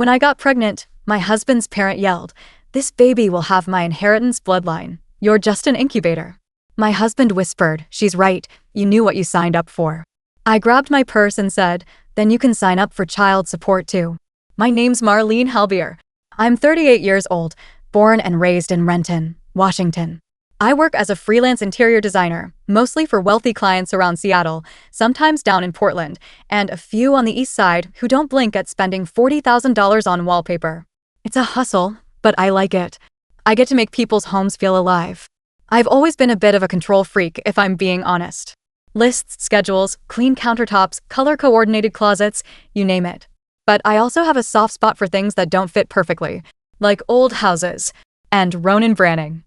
When I got pregnant, my husband's parent yelled, "This baby will have my inheritance bloodline. You're just an incubator." My husband whispered, "She's right, you knew what you signed up for." I grabbed my purse and said, "Then you can sign up for child support too." My name's Marlene Helbier. I'm 38 years old, born and raised in Renton, Washington. I work as a freelance interior designer, mostly for wealthy clients around Seattle, sometimes down in Portland, and a few on the east side who don't blink at spending $40,000 on wallpaper. It's a hustle, but I like it. I get to make people's homes feel alive. I've always been a bit of a control freak, if I'm being honest. Lists, schedules, clean countertops, color-coordinated closets, you name it. But I also have a soft spot for things that don't fit perfectly, like old houses and Ronan branding.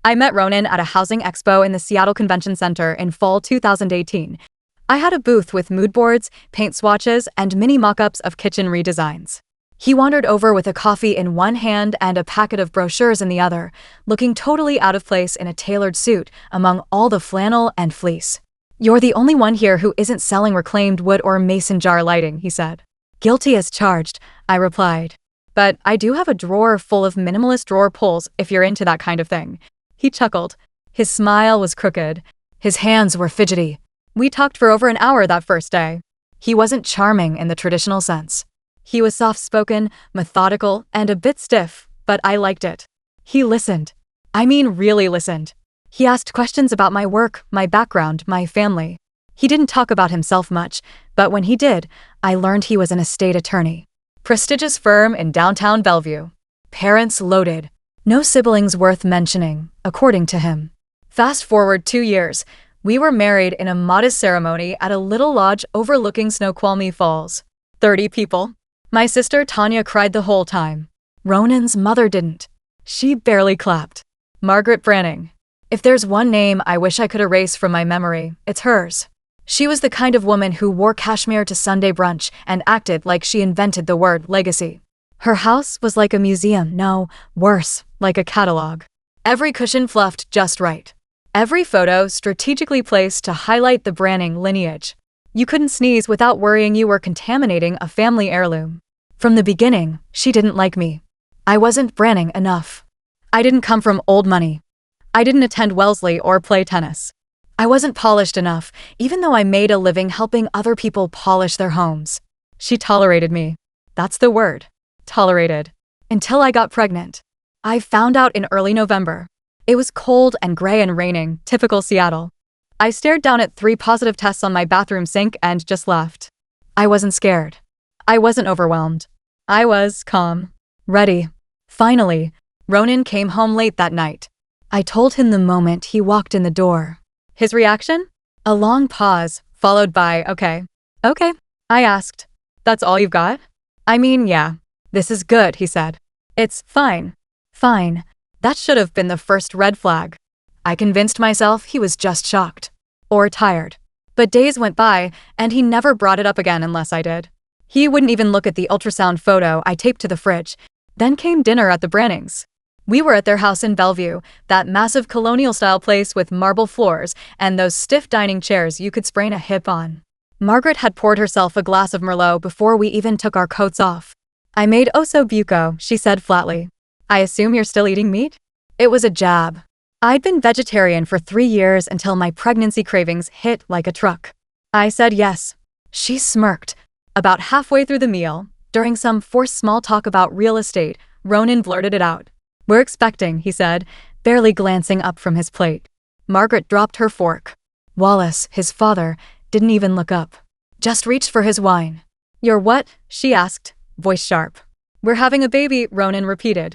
I met Ronan at a housing expo in the Seattle Convention Center in fall 2018. I had a booth with mood boards, paint swatches, and mini mock-ups of kitchen redesigns. He wandered over with a coffee in one hand and a packet of brochures in the other, looking totally out of place in a tailored suit among all the flannel and fleece. "You're the only one here who isn't selling reclaimed wood or mason jar lighting," he said. "Guilty as charged," I replied. "But I do have a drawer full of minimalist drawer pulls if you're into that kind of thing." He chuckled. His smile was crooked. His hands were fidgety. We talked for over an hour that first day. He wasn't charming in the traditional sense. He was soft-spoken, methodical, and a bit stiff, but I liked it. He listened. I mean, really listened. He asked questions about my work, my background, my family. He didn't talk about himself much, but when he did, I learned he was an estate attorney. Prestigious firm in downtown Bellevue. Parents loaded. No siblings worth mentioning, according to him. Fast forward 2 years, we were married in a modest ceremony at a little lodge overlooking Snoqualmie Falls. 30 people. My sister Tanya cried the whole time. Ronan's mother didn't. She barely clapped. Margaret Branning. If there's one name I wish I could erase from my memory, it's hers. She was the kind of woman who wore cashmere to Sunday brunch and acted like she invented the word legacy. Her house was like a museum, no, worse, like a catalog. Every cushion fluffed just right. Every photo strategically placed to highlight the Branning lineage. You couldn't sneeze without worrying you were contaminating a family heirloom. From the beginning, she didn't like me. I wasn't Branning enough. I didn't come from old money. I didn't attend Wellesley or play tennis. I wasn't polished enough, even though I made a living helping other people polish their homes. She tolerated me. That's the word. Tolerated. Until I got pregnant. I found out in early November. It was cold and gray and raining, typical Seattle. I stared down at 3 positive tests on my bathroom sink and just laughed. I wasn't scared. I wasn't overwhelmed. I was calm. Ready. Finally, Ronan came home late that night. I told him the moment he walked in the door. His reaction? A long pause, followed by, "Okay." "Okay," I asked. "That's all you've got?" "I mean, yeah. This is good," he said. "It's fine." Fine. That should have been the first red flag. I convinced myself he was just shocked. Or tired. But days went by, and he never brought it up again unless I did. He wouldn't even look at the ultrasound photo I taped to the fridge. Then came dinner at the Brannings. We were at their house in Bellevue, that massive colonial-style place with marble floors and those stiff dining chairs you could sprain a hip on. Margaret had poured herself a glass of Merlot before we even took our coats off. "I made osso buco," she said flatly. "I assume you're still eating meat?" It was a jab. I'd been vegetarian for 3 years until my pregnancy cravings hit like a truck. I said yes. She smirked. About halfway through the meal, during some forced small talk about real estate, Ronan blurted it out. "We're expecting," he said, barely glancing up from his plate. Margaret dropped her fork. Wallace, his father, didn't even look up. Just reached for his wine. "You're what?" she asked, voice sharp. "We're having a baby," Ronan repeated.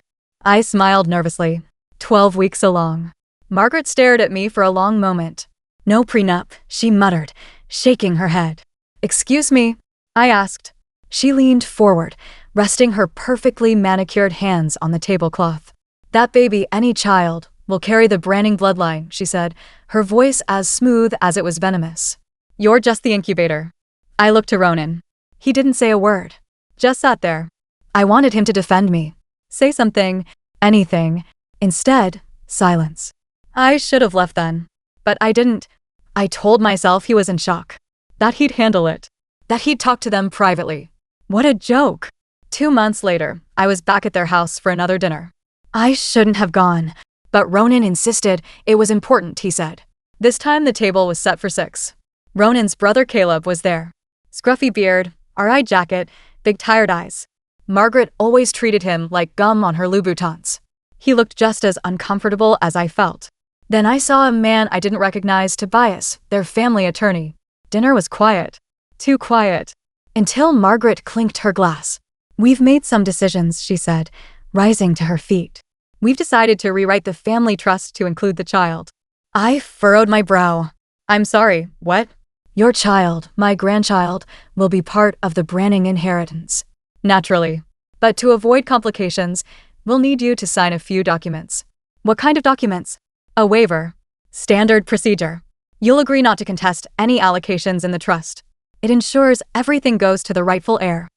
I smiled nervously. 12 weeks along. Margaret stared at me for a long moment. "No prenup," she muttered, shaking her head. "Excuse me?" I asked. She leaned forward, resting her perfectly manicured hands on the tablecloth. "That baby, any child, will carry the Branning bloodline," she said, her voice as smooth as it was venomous. "You're just the incubator." I looked to Ronan. He didn't say a word. Just sat there. I wanted him to defend me. Say something, anything. Instead, silence. I should have left then. But I didn't. I told myself he was in shock. That he'd handle it. That he'd talk to them privately. What a joke. 2 months later, I was back at their house for another dinner. I shouldn't have gone, but Ronan insisted it was important, he said. This time the table was set for 6. Ronan's brother Caleb was there. Scruffy beard, R.I. jacket, big tired eyes. Margaret always treated him like gum on her Louboutins. He looked just as uncomfortable as I felt. Then I saw a man I didn't recognize, Tobias, their family attorney. Dinner was quiet. Too quiet. Until Margaret clinked her glass. We've made some decisions, she said, rising to her feet. We've decided to rewrite the family trust to include the child. I furrowed my brow. I'm sorry, what? Your child, my grandchild, will be part of the Branning inheritance. Naturally. But to avoid complications, we'll need you to sign a few documents. What kind of documents? A waiver. Standard procedure. You'll agree not to contest any allocations in the trust. It ensures everything goes to the rightful heir.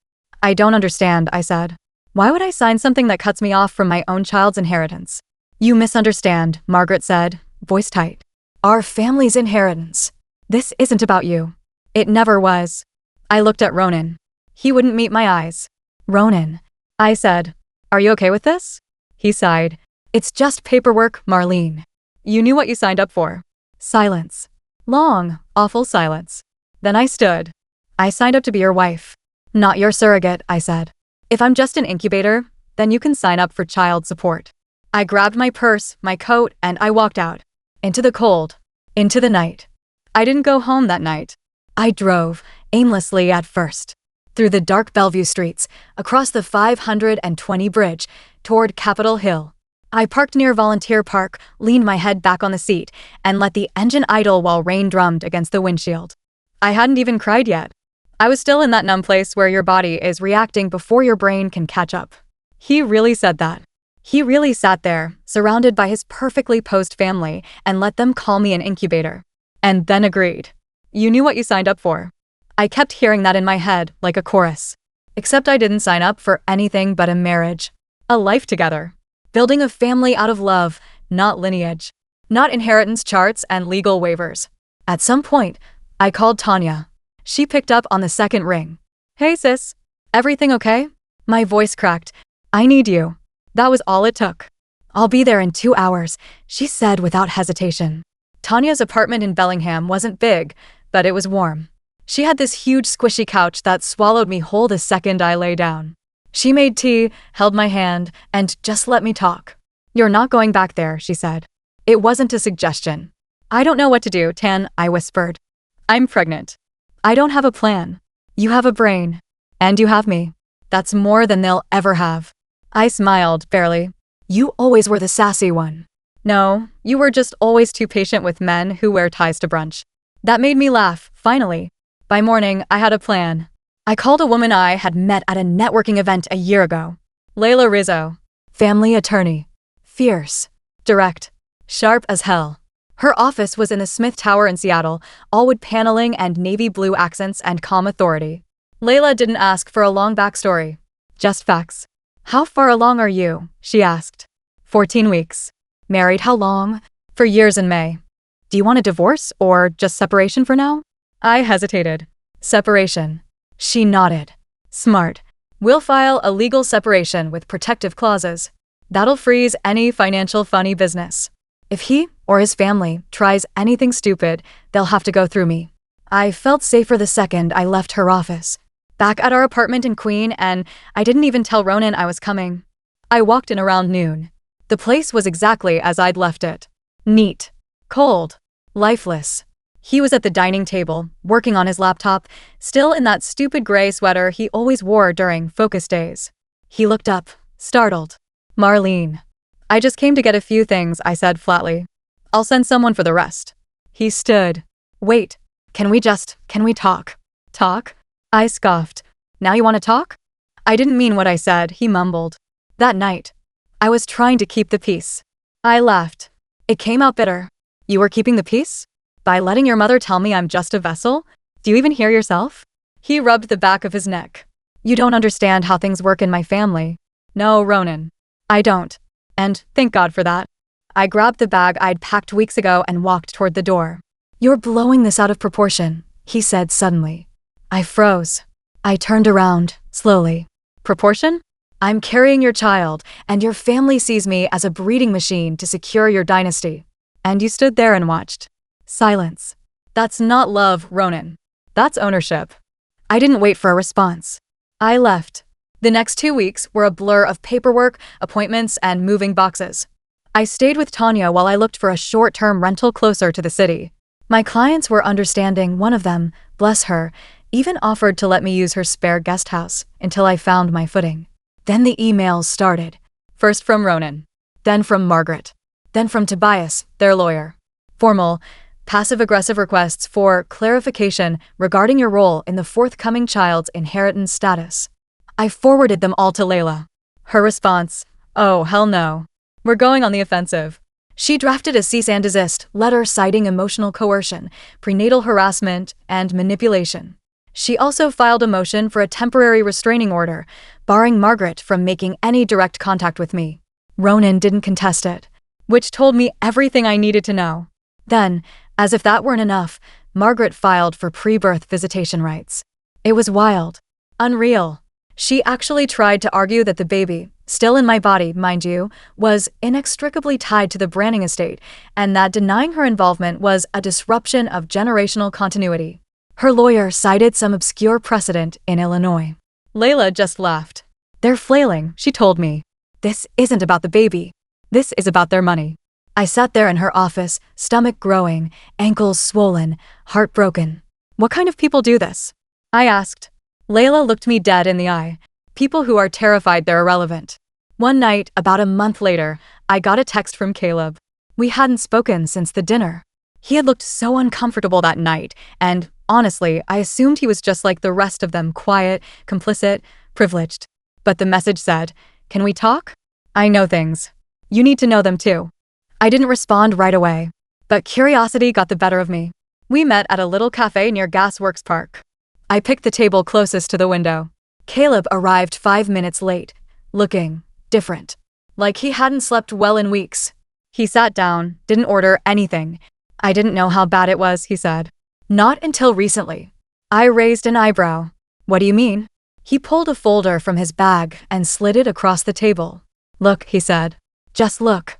I don't understand, I said. Why would I sign something that cuts me off from my own child's inheritance? You misunderstand, Margaret said, voice tight. Our family's inheritance. This isn't about you. It never was. I looked at Ronan. He wouldn't meet my eyes. Ronan. I said, are you okay with this? He sighed. It's just paperwork, Marlene. You knew what you signed up for. Silence. Long, awful silence. Then I stood. I signed up to be your wife. Not your surrogate, I said. If I'm just an incubator, then you can sign up for child support. I grabbed my purse, my coat, and I walked out. Into the cold. Into the night. I didn't go home that night. I drove, aimlessly at first. Through the dark Bellevue streets, across the 520 bridge, toward Capitol Hill. I parked near Volunteer Park, leaned my head back on the seat, and let the engine idle while rain drummed against the windshield. I hadn't even cried yet. I was still in that numb place where your body is reacting before your brain can catch up. He really said that. He really sat there, surrounded by his perfectly posed family, and let them call me an incubator. And then agreed. You knew what you signed up for. I kept hearing that in my head, like a chorus. Except I didn't sign up for anything but a marriage. A life together. Building a family out of love, not lineage. Not inheritance charts and legal waivers. At some point, I called Tanya. She picked up on the second ring. Hey sis, everything okay? My voice cracked. I need you. That was all it took. I'll be there in 2 hours, she said without hesitation. Tanya's apartment in Bellingham wasn't big, but it was warm. She had this huge squishy couch that swallowed me whole the second I lay down. She made tea, held my hand, and just let me talk. You're not going back there, she said. It wasn't a suggestion. I don't know what to do, Tan, I whispered. I'm pregnant. I don't have a plan. You have a brain. And you have me. That's more than they'll ever have. I smiled, barely. You always were the sassy one. No, you were just always too patient with men who wear ties to brunch. That made me laugh, finally. By morning, I had a plan. I called a woman I had met at a networking event a year ago. Layla Rizzo. Family attorney. Fierce. Direct. Sharp as hell. Her office was in the Smith Tower in Seattle, all wood paneling and navy blue accents and calm authority. Layla didn't ask for a long backstory. Just facts. How far along are you? She asked. 14 weeks. Married how long? For years in May. Do you want a divorce or just separation for now? I hesitated. Separation. She nodded. Smart. We'll file a legal separation with protective clauses. That'll freeze any financial funny business. If he or his family tries anything stupid, they'll have to go through me. I felt safer the second I left her office. Back at our apartment in Queen, and I didn't even tell Ronan I was coming. I walked in around noon. The place was exactly as I'd left it. Neat. Cold. Lifeless. He was at the dining table, working on his laptop, still in that stupid gray sweater he always wore during focus days. He looked up, startled. Marlene. I just came to get a few things, I said flatly. I'll send someone for the rest. He stood. Wait, can we talk? Talk? I scoffed. Now you want to talk? I didn't mean what I said, he mumbled. That night, I was trying to keep the peace. I laughed. It came out bitter. You were keeping the peace? By letting your mother tell me I'm just a vessel? Do you even hear yourself? He rubbed the back of his neck. You don't understand how things work in my family. No, Ronan. I don't. And thank God for that. I grabbed the bag I'd packed weeks ago and walked toward the door. You're blowing this out of proportion, he said suddenly. I froze. I turned around, slowly. Proportion? I'm carrying your child, and your family sees me as a breeding machine to secure your dynasty. And you stood there and watched. Silence. That's not love, Ronan. That's ownership. I didn't wait for a response. I left. The next 2 weeks were a blur of paperwork, appointments, and moving boxes. I stayed with Tanya while I looked for a short-term rental closer to the city. My clients were understanding. One of them, bless her, even offered to let me use her spare guest house until I found my footing. Then the emails started. First from Ronan. Then from Margaret. Then from Tobias, their lawyer. Formal, passive-aggressive requests for clarification regarding your role in the forthcoming child's inheritance status. I forwarded them all to Layla. Her response, oh, hell no. We're going on the offensive. She drafted a cease and desist letter citing emotional coercion, prenatal harassment, and manipulation. She also filed a motion for a temporary restraining order, barring Margaret from making any direct contact with me. Ronan didn't contest it, which told me everything I needed to know. Then, as if that weren't enough, Margaret filed for pre-birth visitation rights. It was wild. Unreal. She actually tried to argue that the baby, still in my body, mind you, was inextricably tied to the Branning estate, and that denying her involvement was a disruption of generational continuity. Her lawyer cited some obscure precedent in Illinois. Layla just laughed. They're flailing, she told me. This isn't about the baby. This is about their money. I sat there in her office, stomach growing, ankles swollen, heart broken. What kind of people do this? I asked. Layla looked me dead in the eye. People who are terrified they're irrelevant. One night, about a month later, I got a text from Caleb. We hadn't spoken since the dinner. He had looked so uncomfortable that night, and honestly, I assumed he was just like the rest of them, quiet, complicit, privileged. But the message said, "Can we talk? I know things. You need to know them too." I didn't respond right away, but curiosity got the better of me. We met at a little cafe near Gasworks Park. I picked the table closest to the window. Caleb arrived 5 minutes late, looking different, like he hadn't slept well in weeks. He sat down, didn't order anything. I didn't know how bad it was, he said. Not until recently. I raised an eyebrow. What do you mean? He pulled a folder from his bag and slid it across the table. Look, he said. Just look.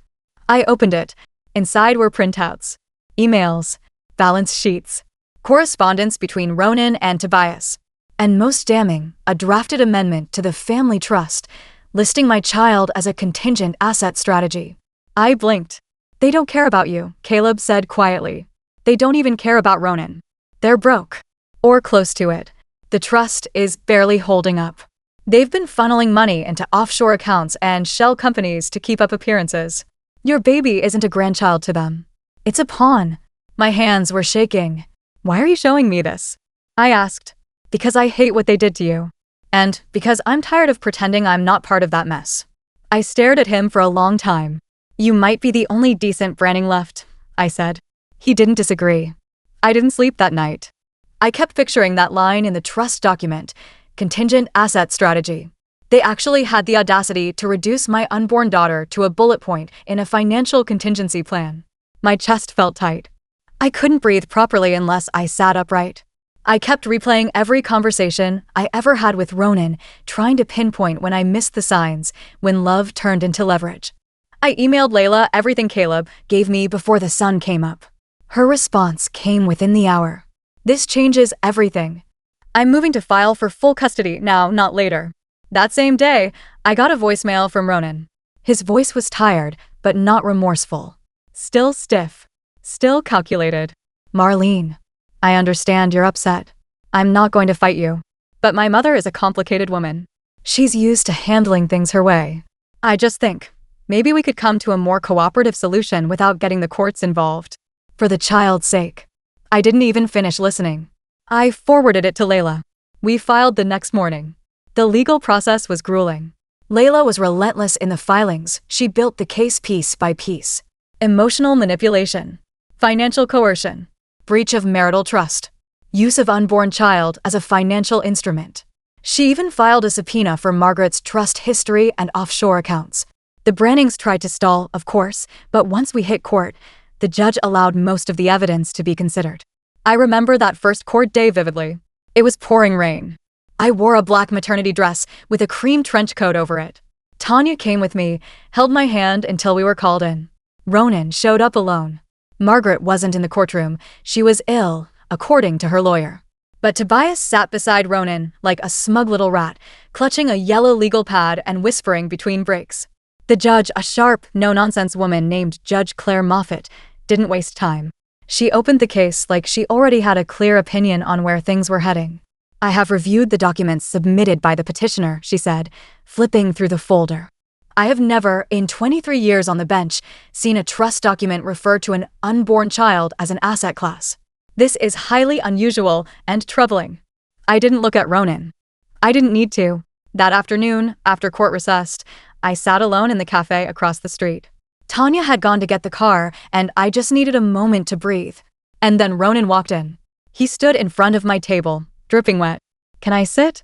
I opened it. Inside were printouts, emails, balance sheets, correspondence between Ronan and Tobias, and most damning, a drafted amendment to the family trust, listing my child as a contingent asset strategy. I blinked. They don't care about you, Caleb said quietly. They don't even care about Ronan. They're broke. Or close to it. The trust is barely holding up. They've been funneling money into offshore accounts and shell companies to keep up appearances. Your baby isn't a grandchild to them. It's a pawn. My hands were shaking. Why are you showing me this? I asked. Because I hate what they did to you. And because I'm tired of pretending I'm not part of that mess. I stared at him for a long time. You might be the only decent Branning left, I said. He didn't disagree. I didn't sleep that night. I kept picturing that line in the trust document, contingent asset strategy. They actually had the audacity to reduce my unborn daughter to a bullet point in a financial contingency plan. My chest felt tight. I couldn't breathe properly unless I sat upright. I kept replaying every conversation I ever had with Ronan, trying to pinpoint when I missed the signs, when love turned into leverage. I emailed Layla everything Caleb gave me before the sun came up. Her response came within the hour. This changes everything. I'm moving to file for full custody now, not later. That same day, I got a voicemail from Ronan. His voice was tired, but not remorseful. Still stiff. Still calculated. Marlene, I understand you're upset. I'm not going to fight you. But my mother is a complicated woman. She's used to handling things her way. I just think, maybe we could come to a more cooperative solution without getting the courts involved. For the child's sake. I didn't even finish listening. I forwarded it to Layla. We filed the next morning. The legal process was grueling. Layla was relentless in the filings. She built the case piece by piece. Emotional manipulation. Financial coercion. Breach of marital trust. Use of unborn child as a financial instrument. She even filed a subpoena for Margaret's trust history and offshore accounts. The Brannings tried to stall, of course, but once we hit court, the judge allowed most of the evidence to be considered. I remember that first court day vividly. It was pouring rain. I wore a black maternity dress with a cream trench coat over it. Tanya came with me, held my hand until we were called in. Ronan showed up alone. Margaret wasn't in the courtroom. She was ill, according to her lawyer. But Tobias sat beside Ronan like a smug little rat, clutching a yellow legal pad and whispering between breaks. The judge, a sharp, no-nonsense woman named Judge Claire Moffat, didn't waste time. She opened the case like she already had a clear opinion on where things were heading. "I have reviewed the documents submitted by the petitioner," she said, flipping through the folder. "I have never, in 23 years on the bench, seen a trust document refer to an unborn child as an asset class. This is highly unusual and troubling." I didn't look at Ronan. I didn't need to. That afternoon, after court recessed, I sat alone in the cafe across the street. Tanya had gone to get the car, and I just needed a moment to breathe. And then Ronan walked in. He stood in front of my table, dripping wet. "Can I sit?"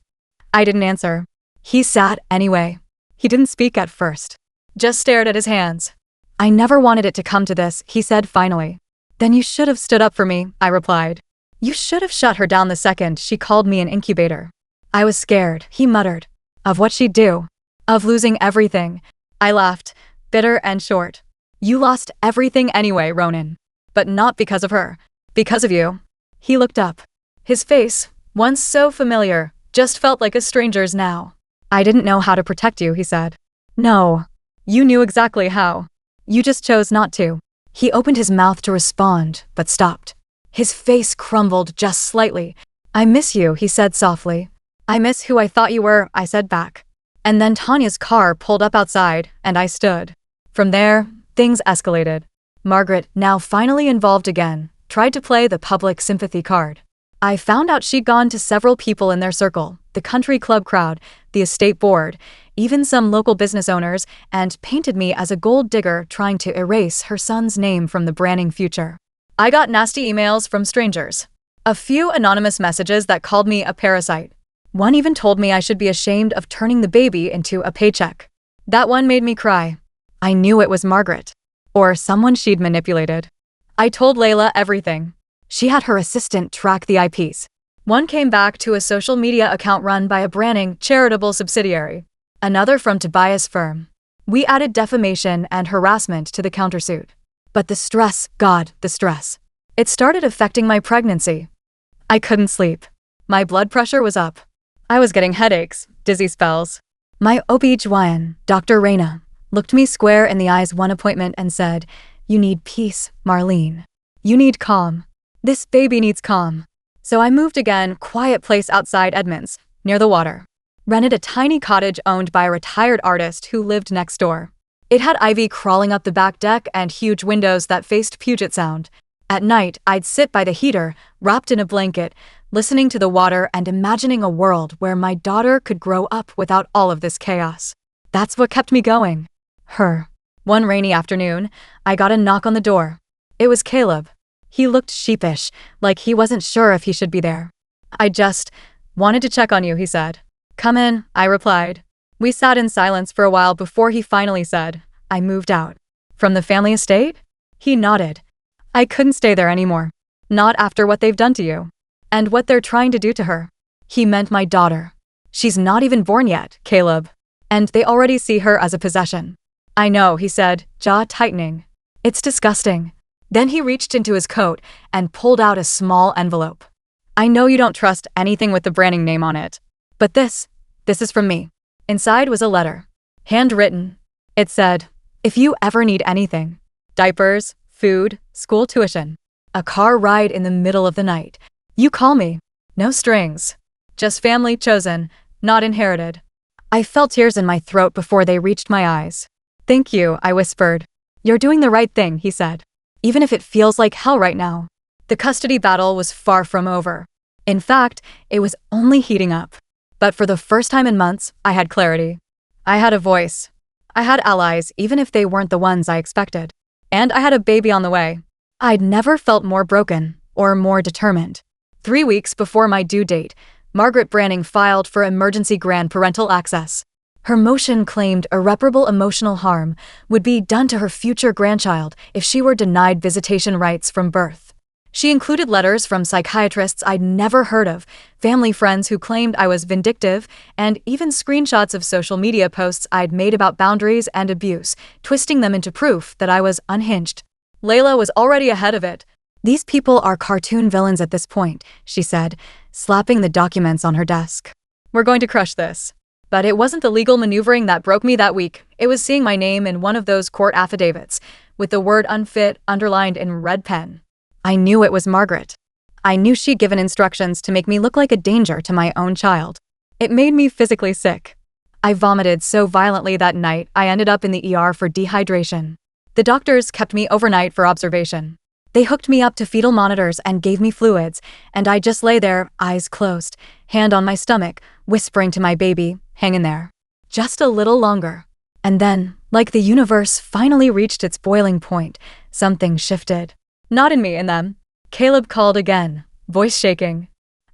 I didn't answer. He sat anyway. He didn't speak at first. Just stared at his hands. "I never wanted it to come to this," he said finally. "Then you should have stood up for me," I replied. "You should have shut her down the second she called me an incubator." "I was scared," he muttered. "Of what she'd do. Of losing everything." I laughed, bitter and short. "You lost everything anyway, Ronan. But not because of her. Because of you." He looked up. His face, once so familiar, just felt like a stranger's now. "I didn't know how to protect you," he said. "No. You knew exactly how. You just chose not to." He opened his mouth to respond, but stopped. His face crumbled just slightly. "I miss you," he said softly. "I miss who I thought you were," I said back. And then Tanya's car pulled up outside, and I stood. From there, things escalated. Margaret, now finally involved again, tried to play the public sympathy card. I found out she'd gone to several people in their circle, the country club crowd, the estate board, even some local business owners, and painted me as a gold digger trying to erase her son's name from the Branning future. I got nasty emails from strangers. A few anonymous messages that called me a parasite. One even told me I should be ashamed of turning the baby into a paycheck. That one made me cry. I knew it was Margaret. Or someone she'd manipulated. I told Layla everything. She had her assistant track the IPs. One came back to a social media account run by a Branning charitable subsidiary. Another from Tobias' firm. We added defamation and harassment to the countersuit. But the stress, God, the stress. It started affecting my pregnancy. I couldn't sleep. My blood pressure was up. I was getting headaches, dizzy spells. My OB-GYN, Dr. Reyna, looked me square in the eyes one appointment and said, "You need peace, Marlene. You need calm. This baby needs calm." So I moved again, quiet place outside Edmonds, near the water. Rented a tiny cottage owned by a retired artist who lived next door. It had ivy crawling up the back deck and huge windows that faced Puget Sound. At night, I'd sit by the heater, wrapped in a blanket, listening to the water and imagining a world where my daughter could grow up without all of this chaos. That's what kept me going. Her. One rainy afternoon, I got a knock on the door. It was Caleb. He looked sheepish, like he wasn't sure if he should be there. "I just wanted to check on you," he said. "Come in," I replied. We sat in silence for a while before he finally said, "I moved out." "From the family estate?" He nodded. "I couldn't stay there anymore. Not after what they've done to you. And what they're trying to do to her." He meant my daughter. "She's not even born yet, Caleb. And they already see her as a possession." "I know," he said, jaw tightening. "It's disgusting." Then he reached into his coat and pulled out a small envelope. "I know you don't trust anything with the Branning name on it. But this is from me." Inside was a letter. Handwritten. It said, "If you ever need anything. Diapers, food, school tuition. A car ride in the middle of the night. You call me. No strings. Just family chosen, not inherited." I felt tears in my throat before they reached my eyes. "Thank you," I whispered. "You're doing the right thing," he said. "Even if it feels like hell right now." The custody battle was far from over. In fact, it was only heating up. But for the first time in months, I had clarity. I had a voice. I had allies, even if they weren't the ones I expected. And I had a baby on the way. I'd never felt more broken, or more determined. 3 weeks before my due date, Margaret Branning filed for emergency grand parental access. Her motion claimed irreparable emotional harm would be done to her future grandchild if she were denied visitation rights from birth. She included letters from psychiatrists I'd never heard of, family friends who claimed I was vindictive, and even screenshots of social media posts I'd made about boundaries and abuse, twisting them into proof that I was unhinged. Layla was already ahead of it. "These people are cartoon villains at this point," she said, slapping the documents on her desk. "We're going to crush this." But it wasn't the legal maneuvering that broke me that week. It was seeing my name in one of those court affidavits, with the word unfit underlined in red pen. I knew it was Margaret. I knew she'd given instructions to make me look like a danger to my own child. It made me physically sick. I vomited so violently that night I ended up in the ER for dehydration. The doctors kept me overnight for observation. They hooked me up to fetal monitors and gave me fluids, and I just lay there, eyes closed, hand on my stomach, whispering to my baby, "Hang in there. Just a little longer." And then, like the universe finally reached its boiling point, something shifted. "Not in me, in them." Caleb called again, voice shaking.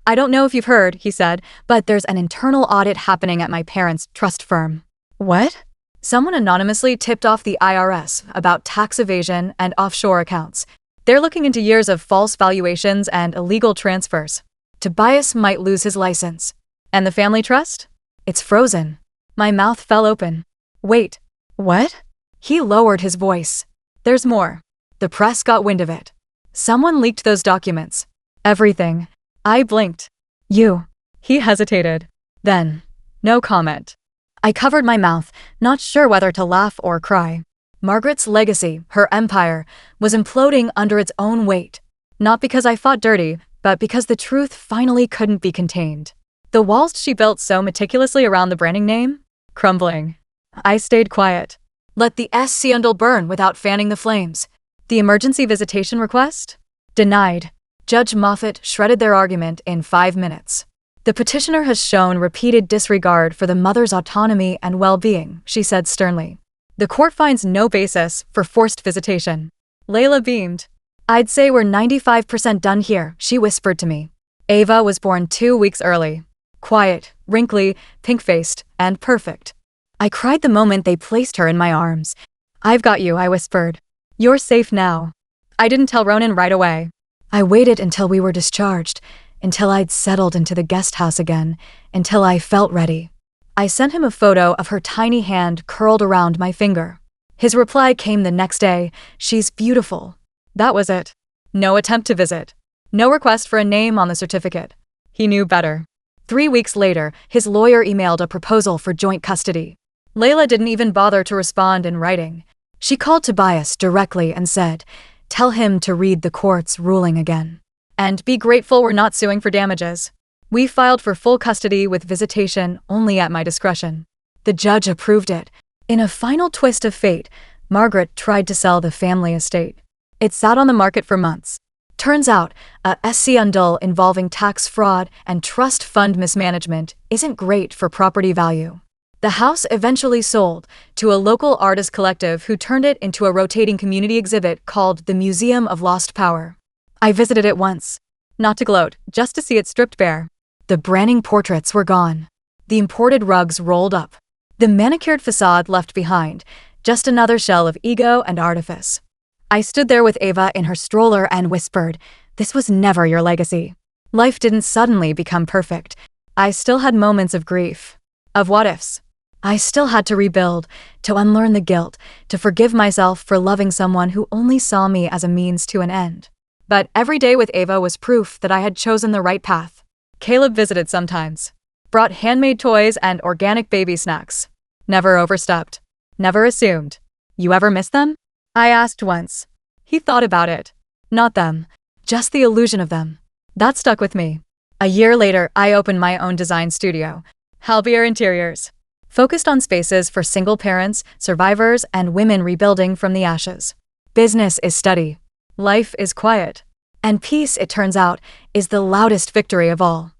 "I don't know if you've heard," he said, "but there's an internal audit happening at my parents' trust firm." "What?" "Someone anonymously tipped off the IRS about tax evasion and offshore accounts. They're looking into years of false valuations and illegal transfers. Tobias might lose his license. And the family trust? It's frozen." My mouth fell open. "Wait. What?" He lowered his voice. "There's more. The press got wind of it. Someone leaked those documents. Everything." I blinked. "You." He hesitated. Then, no comment. I covered my mouth, not sure whether to laugh or cry. Margaret's legacy, her empire, was imploding under its own weight. Not because I fought dirty, but because the truth finally couldn't be contained. The walls she built so meticulously around the branding name? Crumbling. I stayed quiet. Let the scandal burn without fanning the flames. The emergency visitation request? Denied. Judge Moffat shredded their argument in 5 minutes. "The petitioner has shown repeated disregard for the mother's autonomy and well-being," she said sternly. "The court finds no basis for forced visitation." Layla beamed. "I'd say we're 95% done here," she whispered to me. Ava was born 2 weeks early. Quiet, wrinkly, pink-faced, and perfect. I cried the moment they placed her in my arms. "I've got you," I whispered. "You're safe now." I didn't tell Ronan right away. I waited until we were discharged, until I'd settled into the guest house again, until I felt ready. I sent him a photo of her tiny hand curled around my finger. His reply came the next day, "She's beautiful." That was it. No attempt to visit. No request for a name on the certificate. He knew better. 3 weeks later, his lawyer emailed a proposal for joint custody. Layla didn't even bother to respond in writing. She called Tobias directly and said, "Tell him to read the court's ruling again. And be grateful we're not suing for damages." We filed for full custody with visitation only at my discretion. The judge approved it. In a final twist of fate, Margaret tried to sell the family estate. It sat on the market for months. Turns out, a scandal involving tax fraud and trust fund mismanagement isn't great for property value. The house eventually sold to a local artist collective who turned it into a rotating community exhibit called the Museum of Lost Power. I visited it once. Not to gloat, just to see it stripped bare. The branding portraits were gone. The imported rugs rolled up. The manicured facade left behind, just another shell of ego and artifice. I stood there with Ava in her stroller and whispered, "This was never your legacy." Life didn't suddenly become perfect. I still had moments of grief, of what-ifs. I still had to rebuild, to unlearn the guilt, to forgive myself for loving someone who only saw me as a means to an end. But every day with Ava was proof that I had chosen the right path. Caleb visited sometimes. Brought handmade toys and organic baby snacks. Never overstepped. Never assumed. "You ever miss them?" I asked once. He thought about it. Not them. Just the illusion of them. That stuck with me. A year later, I opened my own design studio, Halbier Interiors, focused on spaces for single parents, survivors, and women rebuilding from the ashes. Business is steady. Life is quiet. And peace, it turns out, is the loudest victory of all.